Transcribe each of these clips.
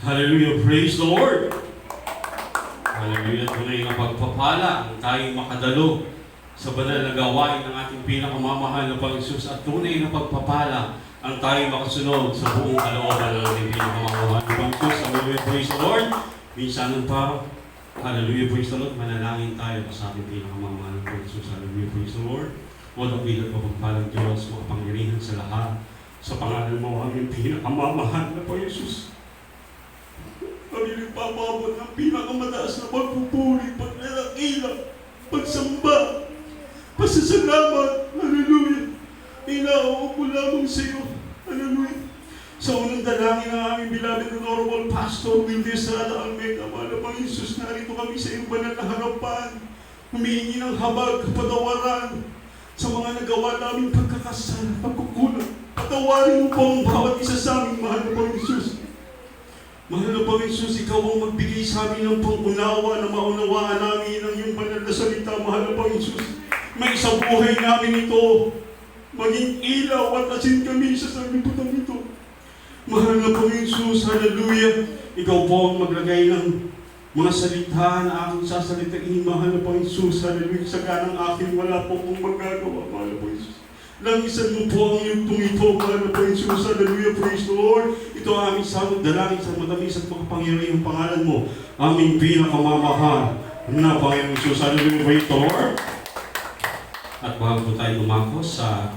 Hallelujah, praise the Lord! Hallelujah, tunay na pagpapala ang tayong makadalo sa banal na gawain ng ating pinakamamahal na Panginoon at tunay na pagpapala ang tayong makasunod sa buong kalooban ng ating pinakamamahal na Panginoon. Hallelujah, praise the Lord! Minsan pa, hallelujah, praise the Lord, manalangin tayo sa ating pinakamamahal na Panginoon. Hallelujah, praise the Lord! O dakilang pagpapala ng Diyos, makapangyarihan sa lahat, sa pangalan mo aming pinakamamahal na Panginoon. Kami nagpapabot ng pinakamataas na pagpupuri, paglalakila, pagsamba, pasasalamat. Hallelujah. Inaawa ko lamang sa iyo. Hallelujah. Sa unang dalangin ng aming beloved Honorable Pastor Wilde Estrada Almeida, mahal na Panginoon, narito kami sa iyong banal na harapan, humihingi ng habag, patawaran sa mga nagawa naming pagkakasala, pagkukulang. Patawarin mo po ang bawat isa sa aming mahal na Panginoon. Mahal na Panginoon, ikaw ang magbigay sa amin ng pangunawa na maunawaan namin ang iyong banal na salita, mahal na Panginoon. May isang buhay namin ito, maging ilaw at asin kami sa sanlibutan ito. Mahal na Panginoon, hallelujah. Ikaw po ang maglagay ng mga salita na aking sasalitain, mahal na Panginoon, hallelujah. Sa ganang akin, wala po akong magagawa, mahal na Panginoon. Langisan mo po ang yugtong ito, mahal na Panginoon, hallelujah, praise the Lord. Ito ang aming samot dalangin sa matamis at makapangyarihang pangalan mo, aming pinakamamahal na Panginoon Jesus, hallelujah, praise the Lord. At bago tayo lumako sa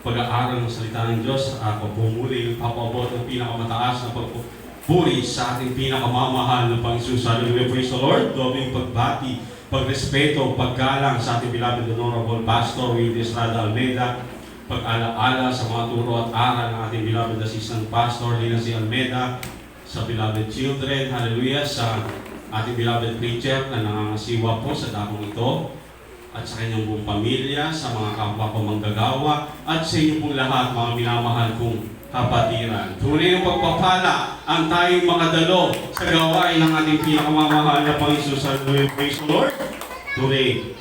pag-aaral ng salita ng Diyos, ako po muli nagpapaabot ng pinakamataas na pagpupuri sa ating pinakamamahal na Panginoon, hallelujah, praise the Lord. Dobing pagbati, pagrespeto, paggalang sa ating beloved Honorable Pastor Wilde Estrada Almeida, pag-alaala sa mga turo at aral ng ating beloved Assistant Pastor Lina C. Almeida, sa beloved children, hallelujah, sa ating beloved preacher na nangangasiwa po sa dakong ito, at sa kanyang buong pamilya, sa mga kapwa ko manggagawa, at sa inyo pong lahat, mga minamahal kong kapatiran. Tunay ng pagpapala ang tayong makadalo sa gawain ng ating pinakamamahal na Panginoon. Hallelujah, praise the Lord. Tunay,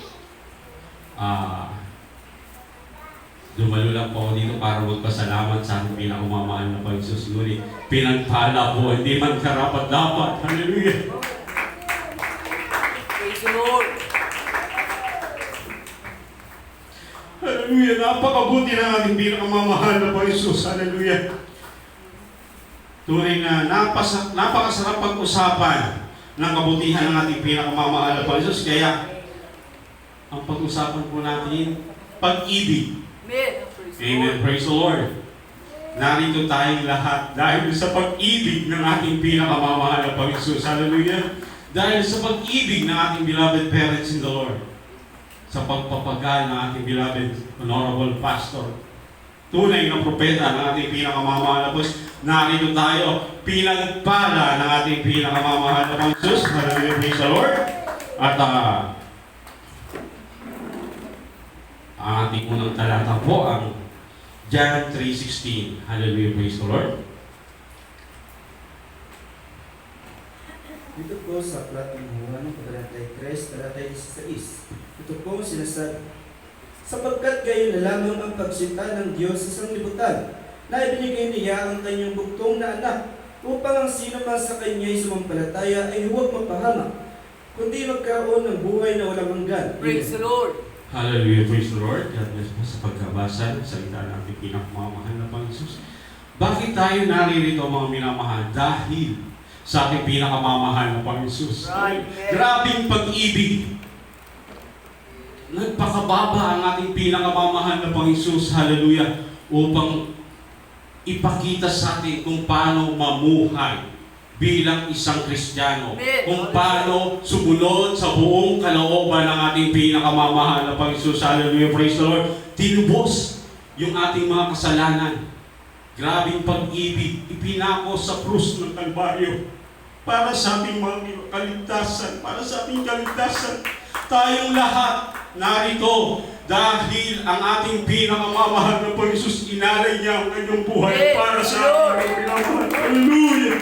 dumalo lang po ako dito para magpasalamat sa ating pinakamamahal na Panginoon. Ngunit pinagpala po, hindi man karapat-dapat. Hallelujah. Praise the Lord. Hallelujah. Napakabuti ng ating pinakamamahal na Panginoon. Hallelujah. Tunay na napakasarap pag-usapan ng kabutihan ng ating pinakamamahal na Panginoon. Kaya, ang pag-usapan po natin, pag-ibig. Amen. Praise the Lord. Narito tayong lahat dahil sa pag-ibig ng ating pinakamamahal na Panginoon. Hallelujah. Dahil sa pag-ibig ng ating beloved parents in the Lord. Sa pagpapagal ng ating beloved Honorable Pastor, tunay na propeta ng ating pinakamamahal na Diyos, narito tayo, pinagpala ng ating pinakamamahal na Panginoon. Hallelujah, praise the Lord. At ang ating unang talata po, ang John 3:16. Hallelujah, praise the Lord. Ito po sa aklat ng Juan, Kabanatay 3, talatay 16. Ito po ang sinasabi, sapagkat gayon na lamang ang pagsita ng Diyos sa sanglibutan, na ibinigay niya ang kanyang bugtong na anak, upang ang sino man sa kanya'y sumampalataya ay huwag mapahamak, kundi magkaroon ng buhay na walang hanggan. Praise the Lord. Hallelujah, praise the Lord. God bless po sa pagkabasa ng salita ng ating pinakamamahal na Panginoon. Bakit tayo naririto, mga minamahal? Dahil sa ating pinakamamahal na Panginoon. Right. Grabing pag-ibig. Nagpakababa ang ating pinakamamahal na Panginoon, hallelujah, upang ipakita sa atin kung paano mamuhay bilang isang Kristiyano. Kung paano sumunod sa buong kalooban ng ating pinakamamahal na Panginoon, hallelujah, praise the Lord. Tinubos yung ating mga kasalanan. Grabing pag-ibig, ipinako sa krus ng Kalbaryo para sa ating mga kaligtasan, para sa ating kaligtasan. Tayong lahat narito dahil ang ating pinakamamahal na Panginoon, inalay niya ang kanyang buhay para sa ating pinamahal. Hallelujah!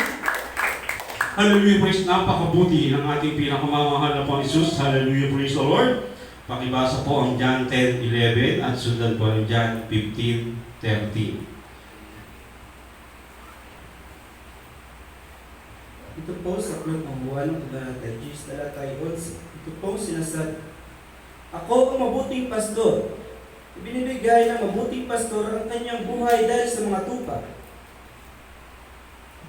Hallelujah, praise, napakabuti ng ating pinakamamahal na Panginoon. Hallelujah, praise the Lord. Pakibasa po ang John 10:11 at sundan po ang John 15:13. Ito po sa Aklat ng Juan, Kabanata 10, talata 11. Ito po sinasabi, ako ang mabuting pastor. Ibinibigay ng mabuting pastor ang kanyang buhay dahil sa mga tupa.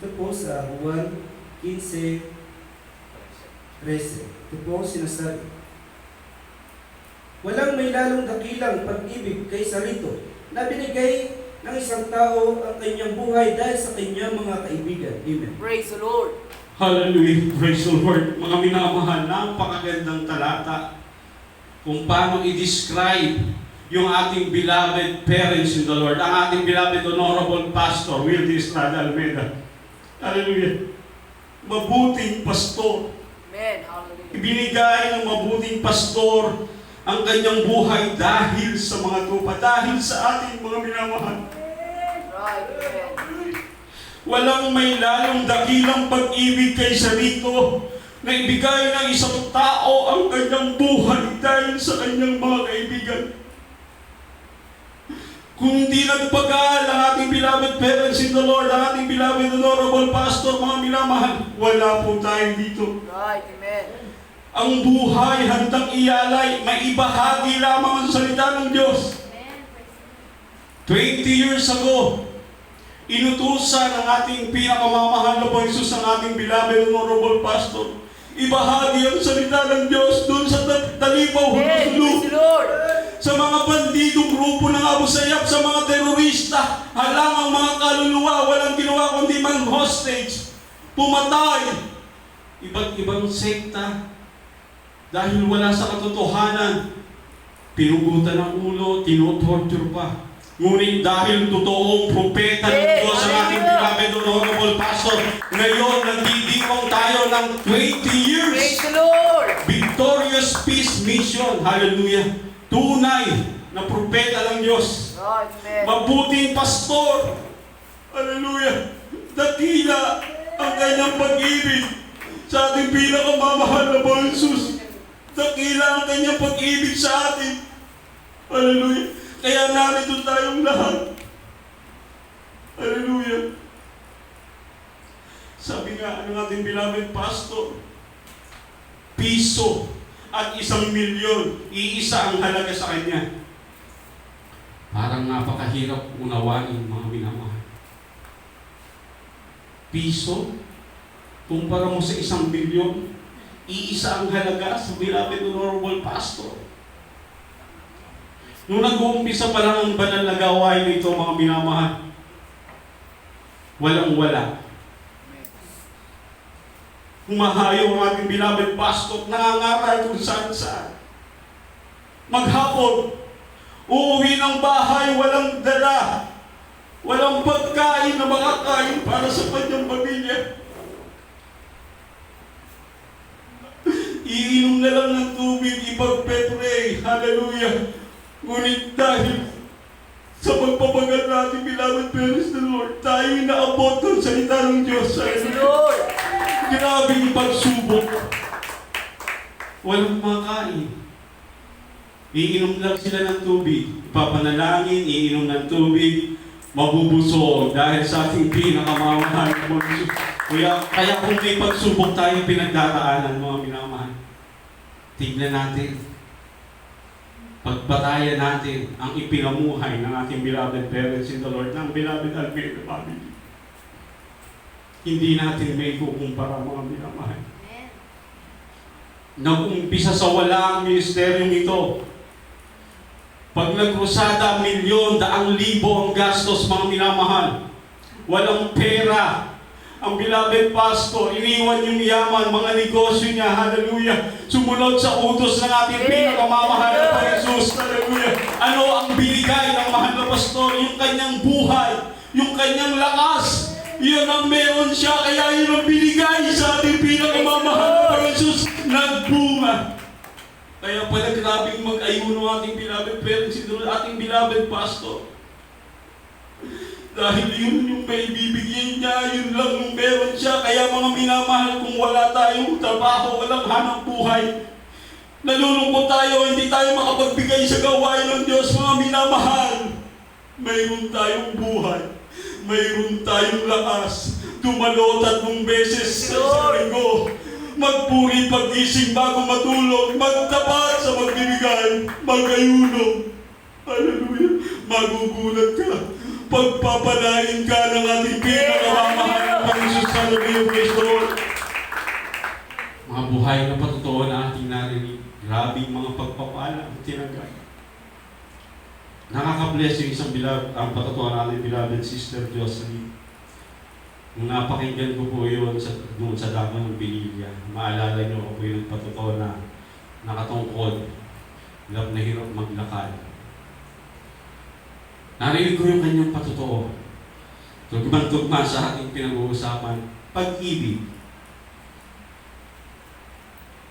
Ito po sa Juan 15:13. Ito po sinasabi, walang may lalong dakilang pag-ibig kaysa rito na binigay ng isang tao ang kanyang buhay dahil sa kanyang mga kaibigan. Amen. Praise the Lord. Hallelujah. Praise the Lord. Mga minamahal, napakagandang talata kung paano i-describe yung ating beloved parents in the Lord, ang ating beloved Honorable Pastor, Wildy Estrada Almeida. Hallelujah. Mabuting pastor. Amen. Hallelujah. Ibinigay ng mabuting pastor ang kanyang buhay dahil sa mga tupa, dahil sa ating mga minamahal. Right. Amen. Walang may lalong dakilang pag-ibig kaysa rito na ibigay ng isang tao ang kanyang buhay dahil sa kanyang mga kaibigan. Kung hindi nagpagal ang ating beloved parents in the Lord, ang ating beloved Honorable Pastor, mga minamahal, wala po tayo dito. Right. Amen. Ang buhay handang ialay, may ibahagi lamang ang salita ng Diyos. 20 years ago, inutusan ng ating pinakamamahal na Panginoon ang ating beloved Honorable Pastor. Ibahagi ang salita ng Diyos doon sa Talipaw, Amen. Honolulu, Praise the Lord. sa mga bandidong grupo ng Abu Sayyaf, sa mga terorista, halang ang mga kaluluwa, walang ginawa kundi man hostage, pumatay, iba't ibang sekta, dahil wala sa katotohanan, pinugutan ng ulo, tinotorture pa. Ngunit dahil totoong propeta ng Diyos ang ating beloved Honorable Pastor, ngayon nagdidiwang tayo ng 20 years. Praise the Lord. Victorious Peace Mission. Hallelujah. Tunay na propeta ng Diyos. Right. Amen. Mabuting pastor. Hallelujah. Dakila ang kanyang pag-ibig sa ating pinakamamahal na Panginoon Jesus. Dakila ang kanyang pag-ibig sa atin. Hallelujah. Kaya narito tayong lahat. Hallelujah. Sabi nga ng ating beloved pastor, piso at 1 milyon, iisa ang halaga sa kanya. Parang napakahirap unawain, mga minamahal. Piso, kumpara mo sa 1 milyon, iisa ang halaga sa beloved Honorable Pastor. Nung nag-uumpisa pa lang ang banal na gawain nito, mga minamahal, walang-wala. Humahayo ang ating beloved pastor, nangangaral kung saan-saan. Maghapon, uuwi ng bahay, walang dala, walang pagkain na makakain para sa kanyang pamilya. Iinom na lang ng tubig, ipagpe-pray. Hallelujah. Ngunit dahil sa pagpapagal natin, beloved parents the Lord, tayo naabot ng salita ng Diyos. Praise the Lord. Grabing pagsubok. Walang makain. Iinom lang sila ng tubig. Ipapanalangin, iinom ng tubig, mabubusog dahil sa ating pinakamamahal. Kaya kung may pagsubok tayo pinagdadaanan, mga minamahal, tignan natin. Pagbatayan natin ang ipinamuhay ng ating beloved parents in the Lord, ng beloved Almeida family. Hindi natin may kukumpara, mga minamahal. Nag-umpisa sa wala ang ministeryong ito. Pag nagkrusada, milyon, daang libo ang gastos, mga minamahal. Walang pera. Ang beloved pastor, iniwan yung yaman, mga negosyo niya, hallelujah. Sumunod sa utos ng ating pinakamamahal na Panginoon, hallelujah. Ano ang binigay ng mahal na pastor? Yung kanyang buhay, yung kanyang lakas. Yun ang meron siya, kaya yun ang binigay sa ating pinakamamahal na Panginoon, nagbunga. Kaya pala grabing mag-ayuno ating beloved parents, ating beloved pastor. Dahil yun yung may bibigyan niya, yun lang yung meron siya. Kaya mga minamahal, kung wala tayong trabaho, walang hanap buhay, nalulungkot tayo, hindi tayo makapagbigay sa gawain ng Diyos, mga minamahal. Mayroon tayong buhay, mayroon tayong lakas, Dumalo 3 beses sa isang linggo. Magpuri pag-gising bago matulog. Magtapat sa magbibigay. Magayuno. Hallelujah. Magugulat ka. Pagpapalain ka ng ating pinakamamahal na Panginoon. Hallelujah. Praise the Lord. Mga buhay na patotoo na ating narinig. Grabing mga pagpapala ang tinanggap. Nakaka-bless yung isang ang patotoo natin, beloved Sister Jocelyn. Nung napakinggan ko po yun doon sa damo ng Binilya, maalala niyo ako po yung patotoo na nakatungkod, hirap na hirap maglakad. Narinig ko yung kanyang patotoo. Tugman-tugma sa ating pinag-uusapan, pag-ibig.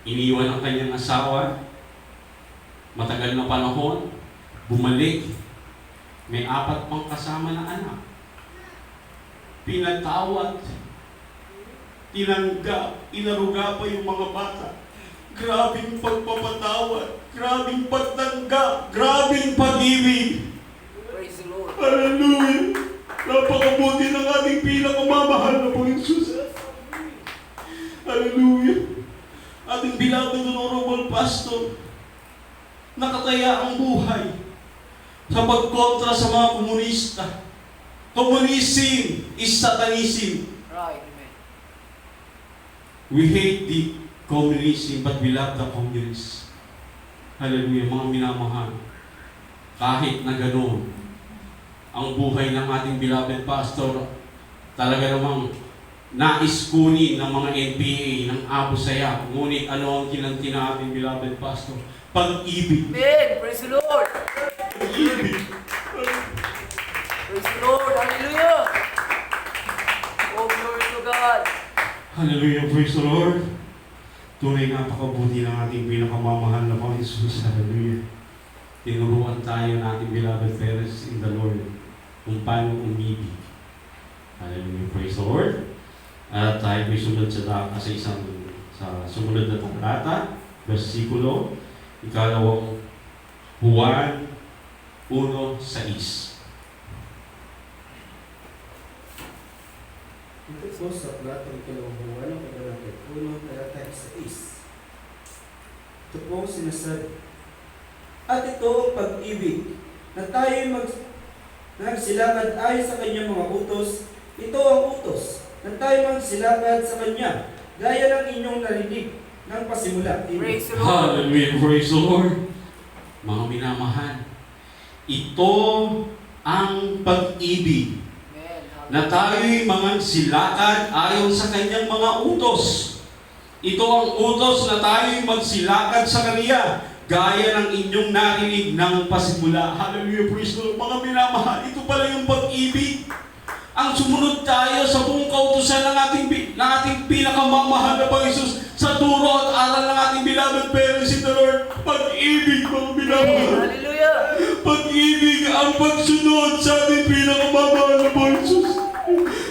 Iniwan ang kanyang asawa, matagal na panahon, bumalik, may 4 pang kasama na anak. Pinatawad, tinanggap, inaruga pa yung mga bata. Grabing pagpapatawad, grabing pagtanggap, grabing pag-ibig. Praise the Lord. Hallelujah! Napakabuti ng ating pinakamamahal na Panginoon Jesus. Hallelujah! Ating beloved honorable pastor, nakataya ang buhay sa pagkontra sa mga komunista. Communism is Satanism. Right. Amen. We hate the communism but we love the communists. Hallelujah, mga minamahal. Kahit na gano'n, ang buhay ng ating beloved pastor, talaga namang nais kunin ng mga NPA, ng Abu Sayyaf. Ngunit ano ang kinanti ng ating beloved pastor? Pag-ibig. Amen. Praise the Lord. Pag-ibig. Praise the Lord. Hallelujah. Oh, glory to God. Hallelujah, praise the Lord. Tunay napakabuti ng ating pinakamamahal na Panginoon Jesus. Hallelujah. Tinuruan tayo ng ating beloved parents in the Lord kung paano umibig. Hallelujah, praise the Lord. At tayo may sunod sa sumunod na talata, versikulo, 2 Juan 1:6. Ito po sa platong Buwan ng Kabanata 1, talata 6. Ito po ang sinasabi. At ito ang pag-ibig, na tayo'y nagsilakad ayon sa kanyang mga utos. Ito ang utos, na tayo magsilakad sa kanya, gaya ng inyong narinig ng pasimula. Praise the Lord. Hallelujah, praise the Lord. Mga minamahal, ito ang pag-ibig, Amen. na tayo'y mga silakad ayon sa kanyang mga utos. Ito ang utos na tayo'y magsilakad sa Kanya, gaya ng inyong narinig ng pasimula. Hallelujah, praise the Lord. Mga minamahal, ito pala yung pag-ibig. Ang sumunod tayo sa buong kautusan ng ating pinakamamahal na Panginoon Jesus sa turo at aral ng ating beloved parents in the Lord. Pag-ibig, mga minamahal. Hallelujah. Pag-ibig ang pagsunod sa ating pinakamamahal na Panginoon Jesus.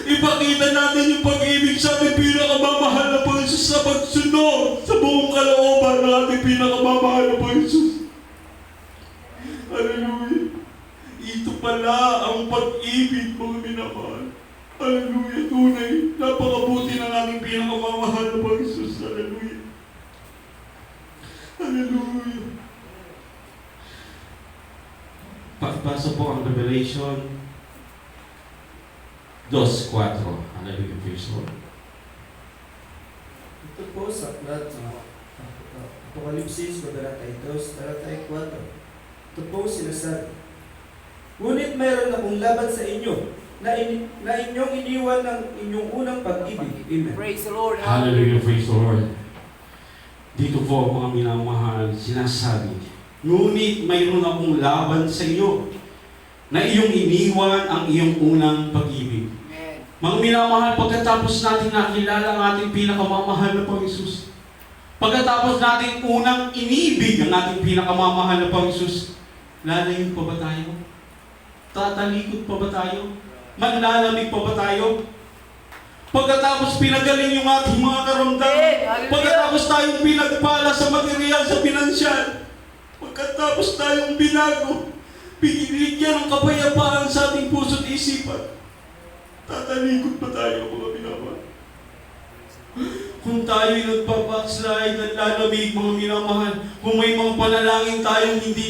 Ipakita natin yung pag-ibig sa ating pinakamamahal na Panginoon Jesus sa pagsunod sa buong kalooban ng ating pinakamamahal na Panginoon Jesus. Hallelujah. Ito pala ang pag-ibig, mga minamahal. Hallelujah. Tunay. Napakabuti ng ating pinakamamahal na Panginoon Jesus. Hallelujah. Hallelujah. Pakipasa po ang Revelation 2:4. Hallelujah, praise the Lord. Ito po sa plat ng Apokalipsis, Kabanata 2, talata 4. Ito po sinasabi. Ngunit mayroon akong laban sa inyo, na inyong iniwan ng inyong unang pag-ibig. Amen. Praise the Lord. Hallelujah, praise the Lord. Dito po mga minamahal, sinasabi, ngunit mayroon akong laban sa iyo, na iyong iniwan ang iyong unang pag-ibig. Amen. Mga minamahal, pagkatapos natin nakilala ang ating pinakamamahal na Panginoon Jesus, pagkatapos natin unang inibig ang ating pinakamamahal na Panginoon Jesus, lalayon pa ba tayo? Tatalikod pa ba tayo? Manlalamig pa ba tayo? Pagkatapos pinagaling yung ating mga karamdaman, pagkatapos tayong pinagpala sa material, sa pinansyal, pagkatapos tayong binago, binigyan ng kapayapaan sa ating puso't isipan, Tatalikod pa tayo mga minamahal. Kung tayo'y nagpa-backslide at lalamig mga minamahal, kung may mga panalangin tayong hindi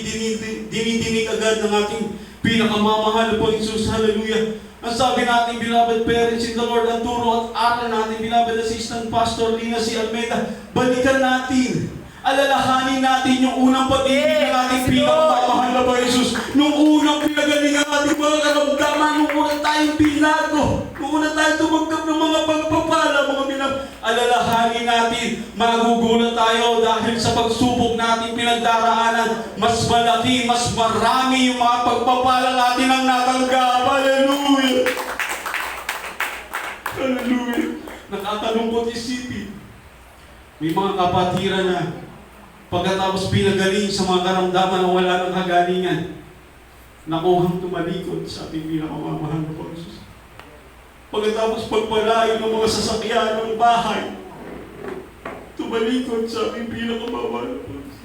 dinidinig agad ng ating pinakamamahal na Panginoon, hallelujah. Ang sabi natin, beloved parents in the Lord, ang turo at aral natin, beloved assistant pastor Lina C. Almeida, balikan natin. Alalahanin natin yung unang pag-ibig ng ating pinakamamahal na Panginoon. Nung unang pinagaling ang ating mga karamdaman, nung unang tayong binago, nung unang tayong tumanggap ng mga pagpapala, mga minam. Alalahanin natin, magugulat tayo dahil sa pagsubok natin pinagdaraanan, mas malaki, mas marami yung mga pagpapala natin ang natanggap. Hallelujah! Hallelujah! Nakakalungkot isipin. May mga kapatiran na pagkatapos pinagaling sa mga karamdaman na wala ng kagalingan, nakuhang tumalikod sa ating pinakamamahal na Panginoon. Pagkatapos pagpalayo ng mga sasakyan ng bahay, tumalikod sa ating pinakamamahal na Panginoon.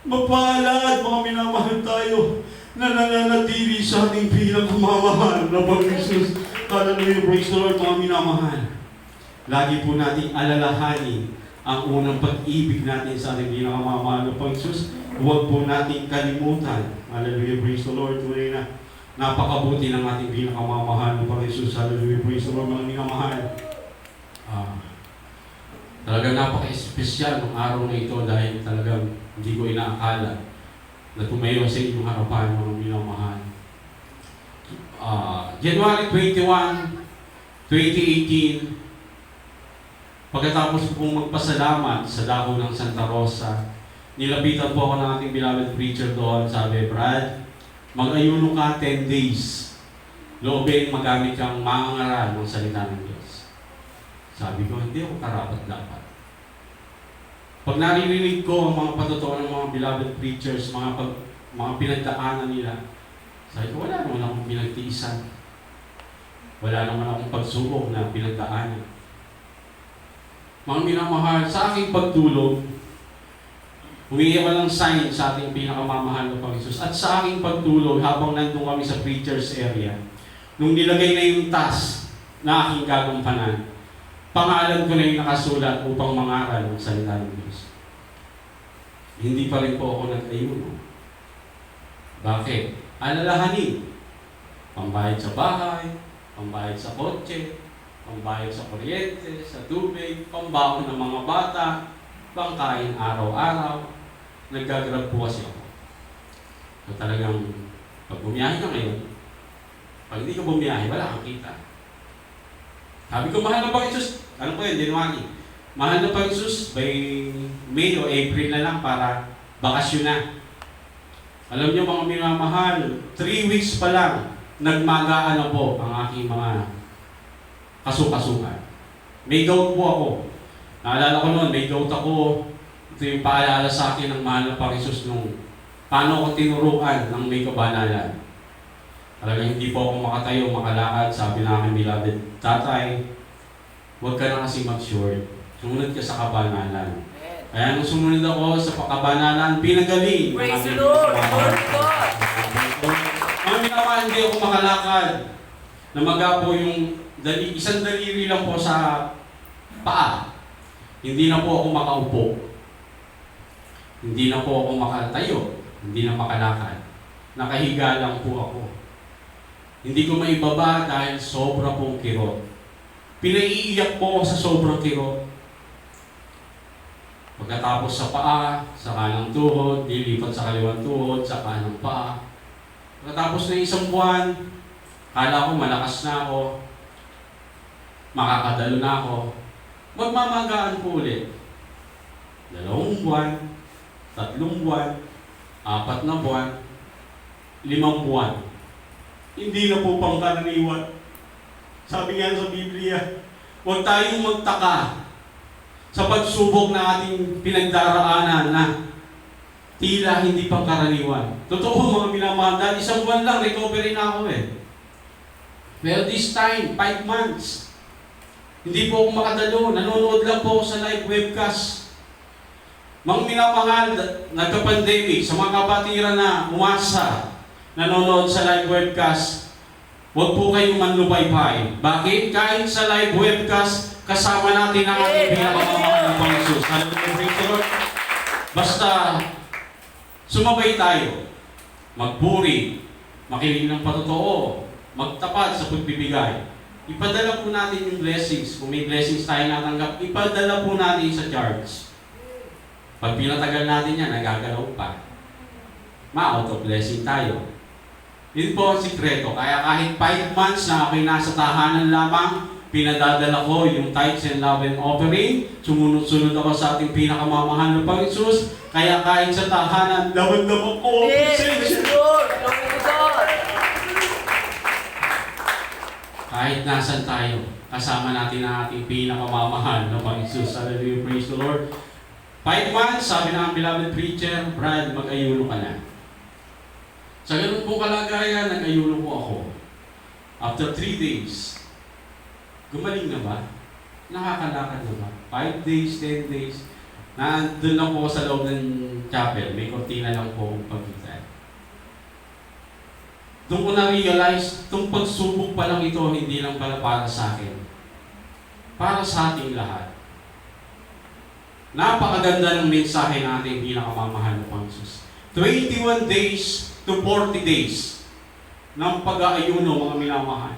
Mapalad mga minamahal tayo na nananatili sa ating pinakamamahal na Panginoon. Hallelujah, praise the Lord mga minamahal. Lagi po natin alalahanin ang unang pag-ibig natin sa ating pinakamamahal na Panginoon. Huwag po natin kalimutan. Hallelujah, praise the Lord. Tunay na napakabuti ng ating pinakamamahal na Panginoon. Hallelujah, praise the Lord mga minamahal. Talagang napaka-espesyal ng araw na ito dahil talagang hindi ko inaakala na tumayo sa inyong harapan mga minamahal. January 21, 2018, pagkatapos kong magpasalamat sa dako ng Santa Rosa, nilapitan po ako ng ating beloved preacher doon. Sabi, Brad, mag-ayuno ka 10 days. Loobin magamit kang mangangaral ng salita ng Diyos. Sabi ko, hindi ako karapat-dapat. Pag naririnig ko ang mga patutuan ng mga beloved preachers, mga pinagdaanan nila, sabi ko, wala naman akong pinagtiisan. Wala naman akong pagsubok na pinagdaanan. Mga minamahal, sa aking pagtulog, humingi ako ng sign sa ating pinakamamahal na Panginoon. At sa aking pagtulog, habang nandun kami sa preacher's area, nung nilagay na yung task na aking gagampanan, pangalan ko na yung nakasulat upang mangaral ng salita ng Diyos. Hindi pa rin po ako nag-ayuno. Bakit? Alalahanin. Pambayad sa bahay, pambayad sa kotse, pambayad sa kuryente, sa tubig, pambaon ng mga bata, pangkain araw-araw. Naggagrab po kasi ako. So talagang, pag bumiyahe ka ngayon, pag hindi ka bumiyahe, wala kang kita. Sabi ko, mahal na Panginoon, ano po yun, January? Mahal na Panginoon, by May o April na lang para bakasyon na. Alam niyo mga minamahal, 3 weeks pa lang, nagmagaan na po ang aking mga kasukasukan. May gout po ako. Naalala ko noon, may gout ako. Ito yung paalala sa akin ng mahal na Panginoon nung paano ako tinuruan ng may kabanalan. Talagang hindi po ako makatayo, makalakad. Sabi namin, beloved tatay, huwag ka na kasi mag-short. Sumunod ka sa kabanalan. Kaya nung sumunod ako sa kabanalan, pinagaling. Praise the Lord! Lord God! Mga minamahal, hindi ako makalakad. Namaga po yung isang daliri lang po sa paa. Hindi na po ako makaupo. Hindi na po ako makatayo. Hindi na makalakad. Nakahiga lang po ako. Hindi ko maibaba dahil sobra pong kirot. Pinaiiyak po sa sobrang kirot. Pagkatapos sa paa, sa kanang tuhod, dilipat sa kaliwang tuhod, sa kanang paa. Pagkatapos ng 1 buwan, kala ko malakas na ako, makakadalo na ako, magmamagaan po ulit. 2 buwan, 3 buwan, 4 na buwan, 5 buwan. Hindi na po pangkaraniwan. Sabi nga sa Biblia, huwag tayong magtaka sa pagsubok na ating pinagdaraanan na tila hindi pangkaraniwan. Totoo mga minamahal, dahil 1 buwan lang, recovery na ako eh. Pero this time, 5 months. Hindi po ako makadalo, nanonood lang po ako sa live webcast. Mga minamahal, nagka-pandemic, sa mga kapatiran na umasa, nanonood sa live webcast, Huwag po kayong manlupaypay. Bakit? Kahit sa live webcast, kasama natin ang ating pinakamamahal ng Panginoon Jesus. Hallelujah, praise the Lord. Basta, sumabay tayo. Magpuri, makinig ng patotoo, magtapat sa pagbibigay. Ipadala po natin yung blessings. Kung may blessings tayo natanggap, ipadala po natin sa church. Pag pinatagal natin yan, nagagalaw pa. Ma-out of blessing tayo. Yun po ang sikreto. Kaya kahit 5 months na ako'y nasa tahanan lamang, pinadadala ko yung tithes and love and offering. Sumunod-sunod ako sa ating pinakamamahal na Panginoon Jesus. Kaya kahit sa tahanan, laman-laman ko. Praise the Lord. Glory to God. Kahit nasan tayo, kasama natin ang ating pinakamamahal na Panginoon Jesus. Hallelujah, praise the Lord. 5 months, sabi ng beloved preacher, Brad, mag-ayuno ka na. Sa ganun po kalagayan, nag-ayuno po ako. After 3 days, gumaling na ba? Nakakalakad na ba? 5 days, 10 days. Nandun lang po sa loob ng chapel. May kortina lang po pagitan. Doon ko na-realize, itong pagsubok pa lang ito, hindi lang pala para sa akin. Para sa ating lahat. Napakaganda ng mensahe natin pinakamamahal na Panginoon Jesus. 21 days to 40 days ng pag-aayuno, mga minamahal.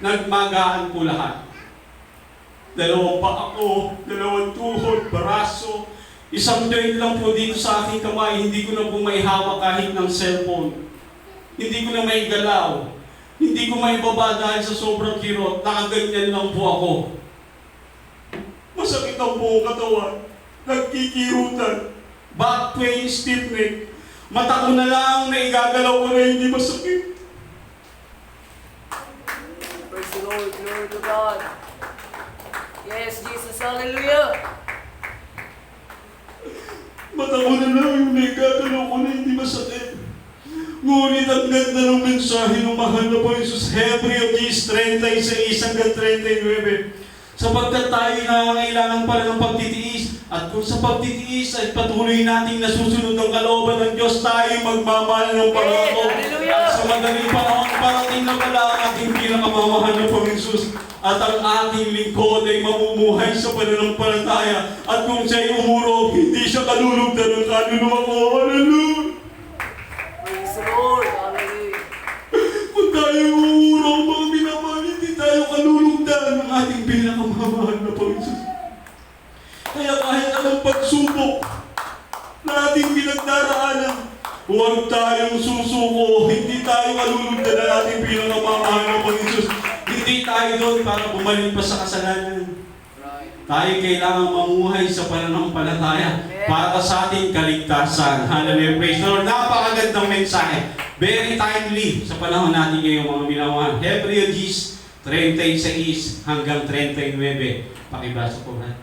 Nagmagaan po lahat. 2 paa ko, 2 tuhod, braso, 1 joint lang po dito sa aking kamay, hindi ko na po may hawak kahit ng cellphone. Hindi ko na may galaw. Hindi ko may baba dahil sa sobrang kirot. Nakaganyan lang po ako. Masakit ang buong katawan. Nagkikirutan. Back pain, stiff neck. Mata ko na lang na igagalaw ko na hindi masakit. Praise the Lord. Glory to God. Yes, Jesus. Hallelujah. Mata ko na lang yung naigagalaw ko na hindi masakit. Ngunit ang ganda ng mensahe ng mahal na Panginoon Jesus, Hebreo 10:36 hanggang 39. Sapagkat tayo nangangailangan pala ng pagtitiis, at kung sa pagtitiis ay patuloy nating nasusunod ang kalooban ng Diyos, tayo magmamahal ng pangako. Hallelujah! At sa madaling panahon, parating na pala ang ating pinakamamahal na Panginoon Jesus, at ang ating lingkod ay mamumuhay sa pananampalataya. At kung siya'y umurong, hindi siya kalulugdan ng kaluluwa ko. Hallelujah! Praise the Lord. Hallelujah. Kung tayo umurong, mga minamahal, hindi tayo kalulugdan ng ating pinakamamahal na Panginoon Jesus. Kaya kahit anong pagsubok na ating pinagdaraanan, huwag tayong susuko, hindi tayo kalulugdan ng ating pinakamamahal na Panginoon Jesus. Hindi tayo doon para bumalik pa sa kasalanan. Tayo kailangan mamuhay sa pananampalataya para sa ating kaligtasan. Hallelujah, praise the Lord. Napakagandang mensahe. Very timely sa panahon natin ngayon, mga minamahal. Hebreo 10:36 hanggang 39. Pakibasa po, Brad.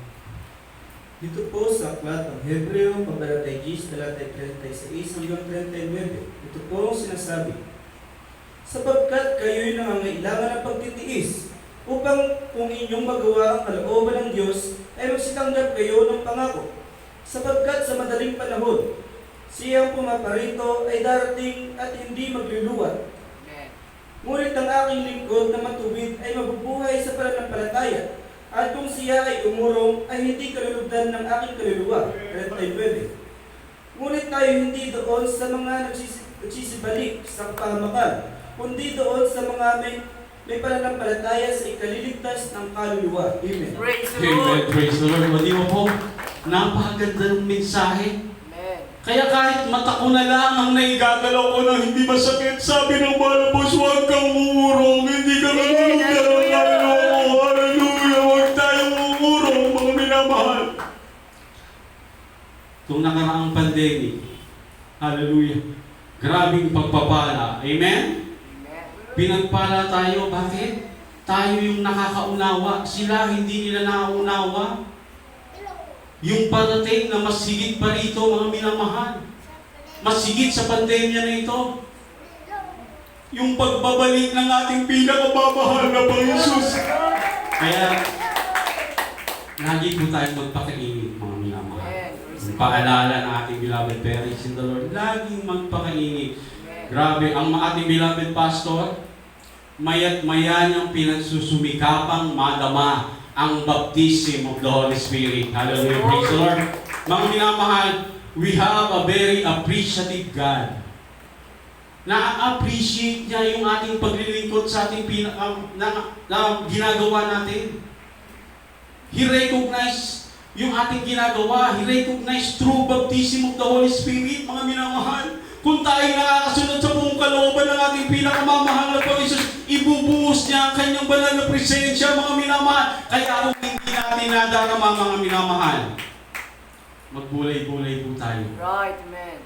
Dito po sa aklat ng Hebreo, Pagbalatay 10, talatay 36 hanggang 39. Ito po ang sinasabi. Sapagkat kayo'y nangangailangan ng pagtitiis, upang kung inyong magawa ang kalooban ng Diyos, ay magsitanggap kayo ng pangako. Sapagkat sa madaling panahon, siyang pumaparito ay darating at hindi magluluwat. Ngunit ang aking lingkod na matuwid ay mabubuhay sa pananampalataya. At kung siya ay umurong, ay hindi kalulugdan ng aking kaluluwa. 39. Ngunit tayo hindi doon sa mga nagsisibalik sa kapahamakan, kundi doon sa mga may pananampalataya sa ikaliligtas ng kaluluwa. Amen. Praise the Amen, Lord. praise the Lord. Mali mo po, napakaganda ng mensahe. Amen. Kaya kahit mata ko na lang ang naigagalaw ko na hindi masakit, sabi ng mahal po, huwag kang uurong, hindi ka kalulugdan ng kaluluwa ko. Hallelujah, huwag tayong uurong, mga minamahal. Itong nakaraang pandemic, hallelujah, grabing pagpapala. Amen? Pinagpala tayo. Bakit? Tayo yung nakakaunawa. Sila hindi nila nakaunawa. Yung parating na mas higit pa rito, mga minamahal. Mas higit sa pandemya na ito. Yung pagbabalik ng ating pinakamamahal na Panginoon Jesus. Kaya, lagi po tayong magpakainit, mga minamahal. Yung paalala ng ating beloved parents in the Lord, laging magpakainit. Grabe, ang ating beloved pastor, maya't maya niyang pinagsusumikapang madama ang baptism of the Holy Spirit. Hallelujah. Praise the Lord. Mga minamahal, we have a very appreciative God. Na-appreciate niya yung ating paglilingkod sa ating na ginagawa natin. He recognized yung ating ginagawa. He recognized true baptism of the Holy Spirit, mga minamahal. Kung tayo nakakasunod sa buong kalooban ng ating pinakamamahal na Panginoon, ibubuhos niya ang kanyang banal na presensya, mga minamahal. Kaya kung hindi natin nadarama, mga minamahal, magbulay-bulay po tayo. Right, amen.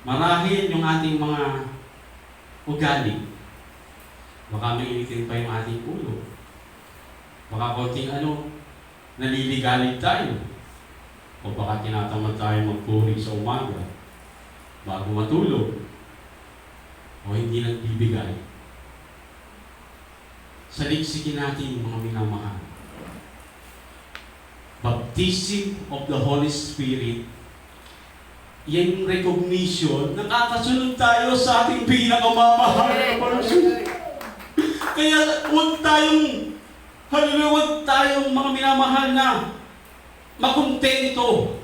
Marahil yung ating mga ugali. Baka mainitin pa yung ating ulo. Baka konting naliligalig tayo. O baka tinatamad tayo magpuri sa umaga bago matulog. O hindi nagbibigay. Saliksikin natin mga minamahal. Baptism of the Holy Spirit, yan yung recognition, nakakasunod tayo sa ating pinakamamahal na Panginoon. Kaya huwag tayong mga minamahal na makontento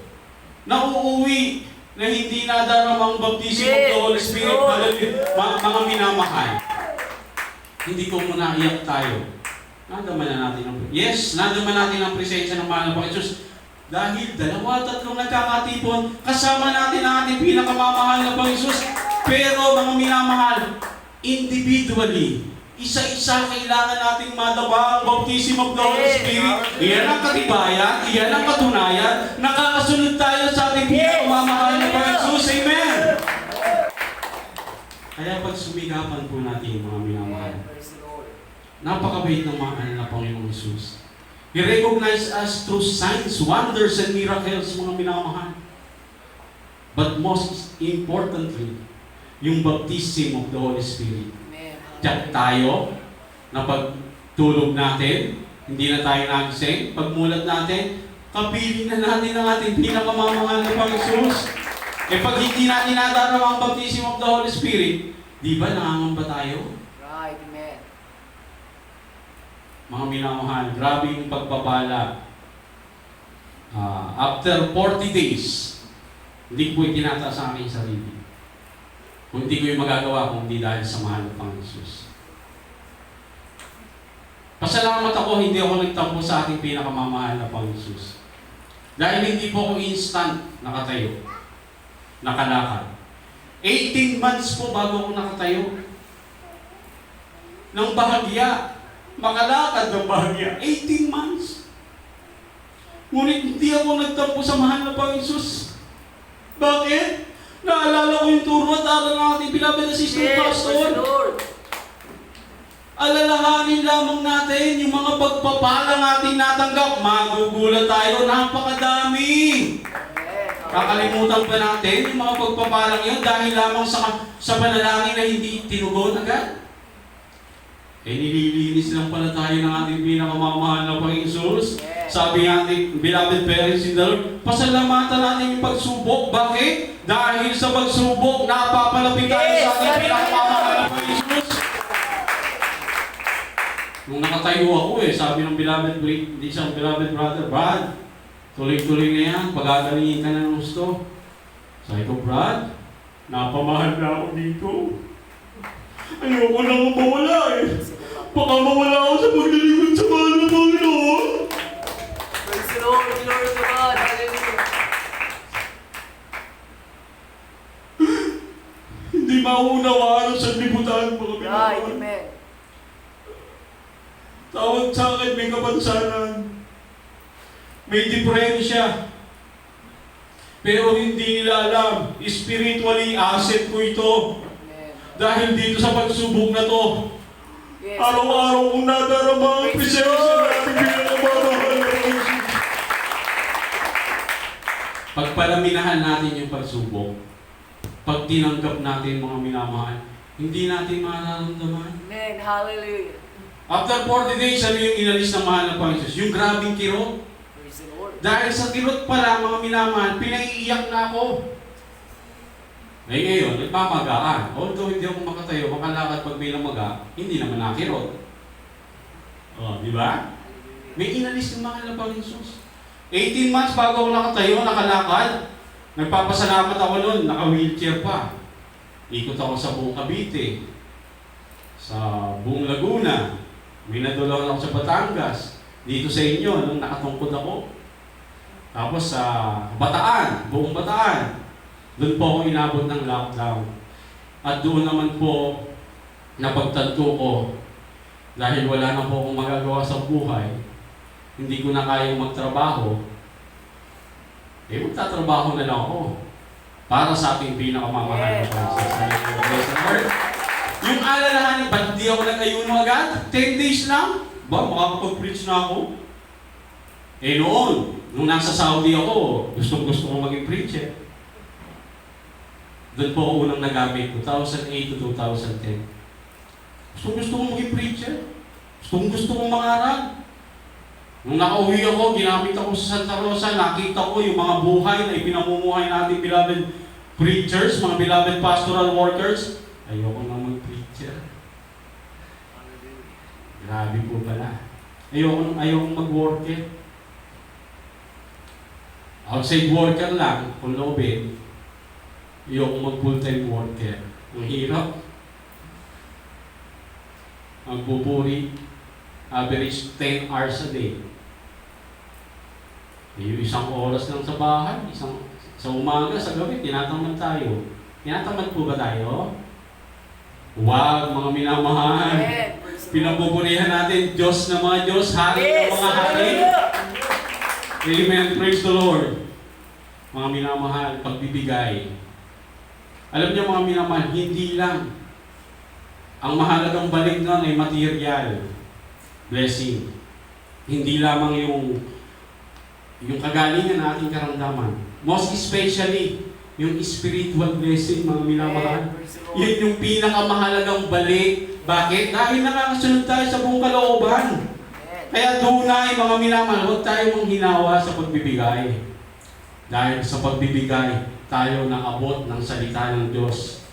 na uuwi na hindi nadaramang baptism of the Holy Spirit. Mga minamahal, hindi ko muna iyak tayo. Nadaman na natin ang presensya ng mahal na Panginoon. Dahil 2-3 nagkakatipon, kasama natin ang ating pinakamamahal na Panginoon. Pero mga minamahal, individually, isa-isa kailangan nating madaba ang baptism of the Holy Spirit. Iyan ang katibayan, iyan ang katunayan. Nakakasunod tayo sa ating pinakamamahal na Panginoon. Amen! Kaya pag sumigapan po natin mga minamahal, napakabait ng mga anak na Panginoong Jesus. He recognized us through signs, wonders, and miracles, mga minamahal. But most importantly, yung baptism of the Holy Spirit. Tiyak tayo na pagtulog natin, hindi na tayo nagising. Pagmulat natin, kapiling na natin ang ating pinakamamahal na Panginoon. Pag hindi natin nadarama ang baptism of the Holy Spirit, di ba nangangamba tayo? Right, amen. Mga minamahal, grabe yung pagpapala. After 40 days, hindi ko itinataas sa aking sarili. Kung hindi ko yung magagawa kung hindi dahil sa mahal ng Panginoon Jesus. Pasalamat ako, hindi ako nagtampo sa ating pinakamamahal na Panginoon Jesus. Dahil hindi po ako instant nakatayo, nakalakad. 18 months po bago ako nakatayo. Nang bahagya, makalakad ng bahagya. 18 months. Ngunit hindi ako nagtampo sa mahal na Panginoon Jesus. Bakit? Naalala ko yung turo at aral ng ating beloved assistant pastor. Alalahanin lamang natin yung mga pagpapala natin natanggap. Magugulat tayo, napakadami. Kakalimutan pa natin yung mga pagpapalang yun dahil lamang sa panalangin na hindi tinugon agad. Nililinis lang pala tayo ng ating pinakamamahal na Panginoon Jesus. Sabi ng ating beloved parents in the Lord, pasalamatan natin yung pagsubok. Bakit? Dahil sa pagsubok, napapalapit tayo sa ating pinakamamahal na Panginoon Jesus. Nung nakatayo ako sabi ng beloved brother, Brad, tuloy-tuloy na yan, pag-agalingin ka na ng gusto. Sabi ko, Brad, napamahal na ako dito. Ayoko na mawala Baka mawala ako sa paglilingkod sa mahal na Panginoon. Praise the Lord, glory to God, hallelujah. Hindi maunawaan sa libutan, mga Right, pinagawa. amen. Tawag sa akin, may kapansanan. May diferensya. Pero hindi nila alam, spiritually, asset ko ito. Amen. Dahil dito sa pagsubok na to, Yes. araw-araw kong nadarama ang presensya natin pinakamamahal na Panginoon. Pagpalaminahan natin yung pagsubok, pag tinanggap natin mga minamahal, hindi natin mararamdaman. Amen, hallelujah. After 40 days, ano yung inalis ng mahal na Panginoon? Yung grabing kirot. Praise the Lord. Dahil sa kirot pala, mga minamahal, pinaiiyak na ako. Eh ngayon, nagmamagaan. Although hindi ako makatayo, makalakad pag may namaga, hindi naman nakirot. Oh, di ba? May inalis ng mahal na Panginoon Jesus. 18 months bago ako nakatayo, nakalakad. Nagpapasalamat ako noon, naka-wheelchair pa. Ikot ako sa buong Cavite, sa buong Laguna. May nadulaw ako sa Batangas. Dito sa inyo, nung nakatungkod ako. Tapos sa Bataan, buong Bataan. Doon po ako inabot ng lockdown. At doon naman po napagtanto ko, dahil wala na po akong magagawa sa buhay, hindi ko na kayang magtrabaho, magtatrabaho na lang ako para sa ating pinakamamahal na Panginoon. Yung alalahanin, ba't di ako nag-ayuno agad? 10 days lang? Ba, makakapag-preach na ako? Eh noon, nung nasa Saudi ako, gustong-gusto ko maging preacher. Doon po ako unang nagamit, 2008 to 2010. Gustong-gusto kong maging preacher. Gustong-gusto kong mangaral. Nung nakauwi ako, ginamit ako sa Santa Rosa, nakita ko yung mga buhay na ipinamumuhay natin beloved preachers, mga beloved pastoral workers. Ayoko na mag-preacher. Grabe po pala. Ayoko mag-worker. Outside worker lang, kung loobin. Ayoko mag-full-time worker. Ang hirap. Ang buburi, average 10 hours a day. Yung isang oras lang sa bahay, sa umaga, sa gabi, tinatamad tayo. Tinatamad po ba tayo? Wag, mga minamahal. Pinabuburihan natin Diyos na mga Diyos, Hari na mga Hari. Amen. Praise the Lord. Mga minamahal, pagbibigay. Alam niyo mga minamahal, hindi lang ang mahalagang balik nun ay material blessing. Hindi lamang yung kagalingan ng ating karamdaman. Most especially, yung spiritual blessing, mga minamahal. Yun yung pinakamahalagang balik. Bakit? Dahil nakakasunod tayo sa buong kalooban. Kaya tunay, mga minamahal, huwag tayo manghinawa sa pagbibigay. Dahil sa pagbibigay, tayo naabot ng salita ng Diyos.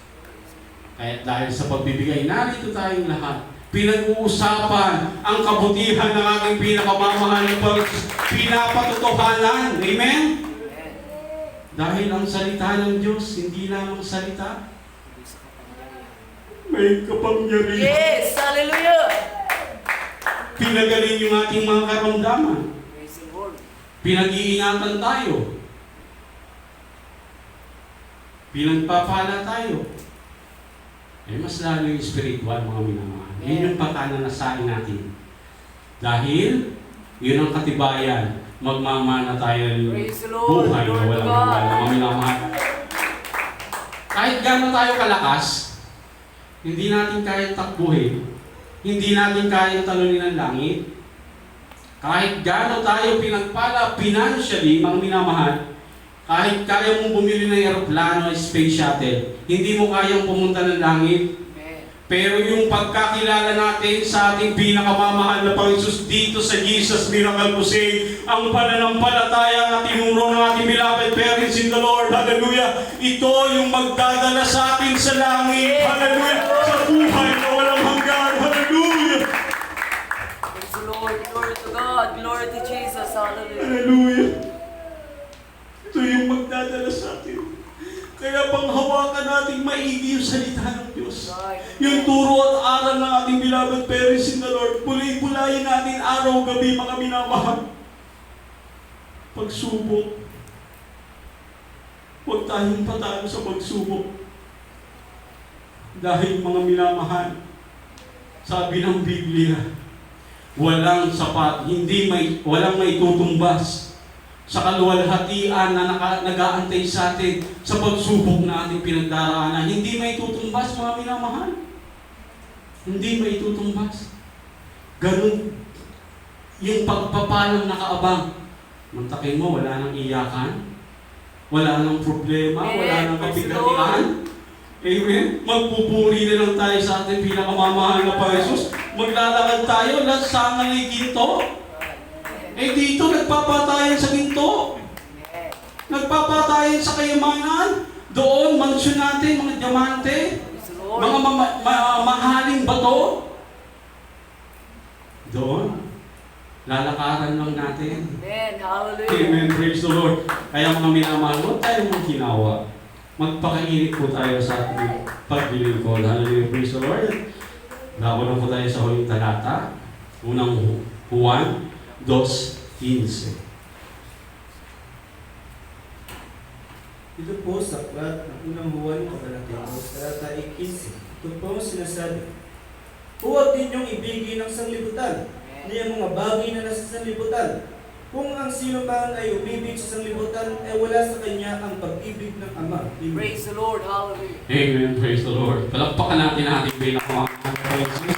Kaya dahil sa pagbibigay, narito tayong lahat. Pinag-uusapan ang kabutihan ng ating pinakamamahal na pinapatotohanan. Amen? Dahil ang salita ng Diyos, hindi lamang salita. May kapangyarihan. Yes! Hallelujah! Pinagaling yung ating mga karamdaman. Praise the Lord. Pinag-iingatan tayo. Pinagpapala tayo. Mas lalo yung spiritual, mga minamahal. Yun yung pakananasain natin. Dahil, yun ang katibayan, magmamana tayo ng buhay na walang hanggan, mga minamahal. Kahit gano'n tayo kalakas, hindi natin kayang takbuhin, hindi natin kayang talunin ang langit. Kahit gano'n tayo pinagpala financially, mga minamahal, kahit kaya mong bumili ng aeroplano, space shuttle, hindi mo kayang pumunta ng langit. Pero yung pagkakilala natin sa ating pinakamamahal na Panginoon dito sa Jesus Miracle Crusade, ang pananampalataya na tinuro ng ating beloved parents in the Lord, hallelujah, ito yung magdadala sa atin sa langit, hallelujah, sa buhay na walang hanggan, hallelujah. Praise the Lord. Glory to God. Glory to Jesus. Hallelujah. Hallelujah. Ito yung magdadala sa atin. Kaya panghawakan natin maigi yung salita ng Diyos. Yung turo at aral ng ating beloved parents in the Lord, pulay-pulayin natin araw-gabi, mga minamahal. Pagsubok. Huwag tayong patalo sa pagsubok. Dahil mga minamahal, sabi ng Biblia, walang sapat, walang maitutumbas sa kaluwalhatian na nag-aantay sa atin sa pagsubok na ating pinagdaraanan. Hindi may tutumbas, mga minamahal. Hindi may tutumbas. Ganun yung pagpapalang nakaabang. Mantakin mo, wala nang iyakan, wala nang problema, wala nang kapigatian. Amen? Magpupuri na lang tayo sa ating pinakamamahal na Panginoon. Maglalakad tayo, sana ng ginto. Dito, nagpapatayan sa ginto. Nagpapatayan sa kayamanan. Doon, mansion natin, mga diamante, Praise the Lord. mga mahaling bato. Doon, lalakaran lang natin. Amen. Hallelujah. Amen. Praise the Lord. Kaya mga minamahal, huwag tayong magkinawa. Magpakainit po tayo sa ating paglilingkod. Hallelujah. Praise the Lord. Bago na po tayo sa huling talata. Unang Juan 2:15. Ito po sa aklat ng unang Juan, kabanata 2, talata 15. Ito po ang sinasabi, huwag ninyong ibigin ang sanglibutan, niyang mga bagay na nasa sanglibutan. Kung ang sino man ay umibig sa sanglibutan, ay wala sa kanya ang pag-ibig ng Ama. Amen. Praise the Lord. Hallelujah. Amen. Praise the Lord. Palakpakan natin ang ating pinakamamahal na Panginoon.